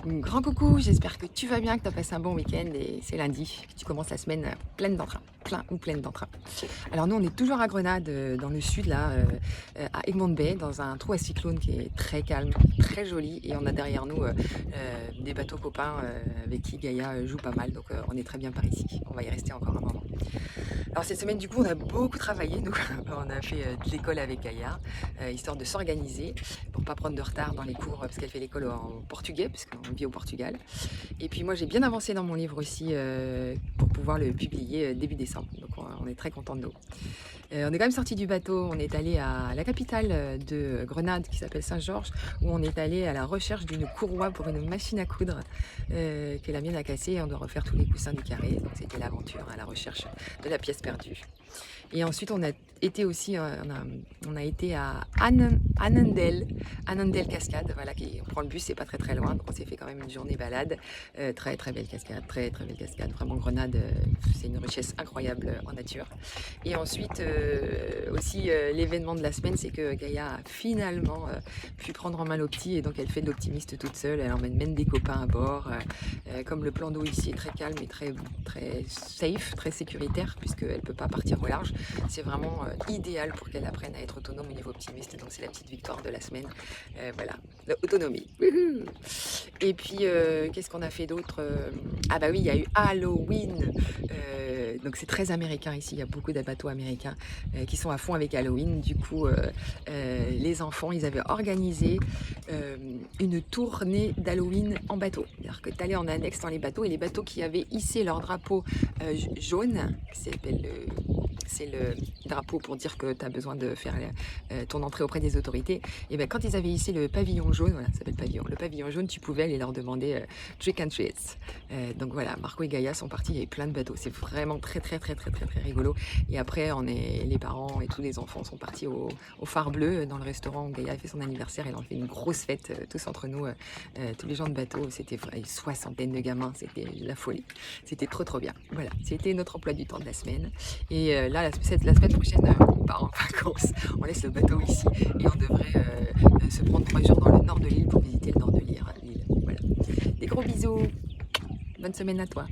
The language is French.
Grand coucou, j'espère que tu vas bien, que tu as passé un bon week-end et c'est lundi, que tu commences la semaine pleine d'entrain, plein ou pleine d'entrain. Alors nous on est toujours à Grenade, dans le sud là, à Egmont Bay, dans un trou à cyclone qui est très calme, très joli et on a derrière nous des bateaux copains avec qui Gaïa joue pas mal, donc on est très bien par ici, on va y rester encore un moment. Alors cette semaine du coup on a beaucoup travaillé, nous on a fait de l'école avec Gaïa, histoire de s'organiser pour pas prendre de retard dans les cours parce qu'elle fait l'école en portugais parce qu'on vit au Portugal. Et puis moi j'ai bien avancé dans mon livre aussi pour pouvoir le publier début décembre, donc on est très content de nous. On est quand même sorti du bateau, on est allé à la capitale de Grenade qui s'appelle Saint-Georges, où on est allé à la recherche d'une courroie pour une machine à coudre que la mienne a cassée et on doit refaire tous les coussins du carré. Donc c'était l'aventure à la recherche de la pièce perdue. Et ensuite on a été aussi, on a été à Annandale Cascade, voilà, on prend le bus, c'est pas très loin, donc on s'est fait quand même une journée balade. Très belle cascade, très belle cascade, vraiment Grenade, c'est une richesse incroyable en nature. Et ensuite, aussi, l'événement de la semaine, c'est que Gaïa a finalement pu prendre en main l'opti et donc elle fait de l'optimiste toute seule. Elle emmène même des copains à bord. Comme le plan d'eau ici est très calme et très safe, très sécuritaire, puisqu'elle ne peut pas partir au large, c'est vraiment idéal pour qu'elle apprenne à être autonome au niveau optimiste. Donc c'est la petite victoire de la semaine. Voilà, l'autonomie. Et puis, qu'est-ce qu'on a fait d'autre? Ah bah oui, il y a eu Halloween. Donc c'est très américain ici, il y a beaucoup de bateaux américains qui sont à fond avec Halloween. Du coup, les enfants, ils avaient organisé une tournée d'Halloween en bateau. C'est-à-dire que tu allais en annexe dans les bateaux et les bateaux qui avaient hissé leur drapeau jaune, c'est le drapeau pour dire que tu as besoin de faire ton entrée auprès des autorités. Et bien quand ils avaient hissé le pavillon jaune, voilà, ça s'appelle pavillon, le pavillon jaune, tu pouvais aller leur demander trick and treats. Donc voilà, Marco et Gaïa sont partis, il y avait plein de bateaux, c'est vraiment très rigolo. Et après, les parents et tous les enfants sont partis au phare bleu dans le restaurant où Gaïa a fait son anniversaire et on fait une grosse fête tous entre nous, tous les gens de bateau, c'était une soixantaine de gamins, c'était la folie, c'était trop bien. Voilà, c'était notre emploi du temps de la semaine. Et là, la semaine prochaine, on part en vacances, on laisse le bateau ici et on devrait se prendre 3 jours dans le nord de l'île pour visiter le nord de l'île. Voilà. Des gros bisous, bonne semaine à toi.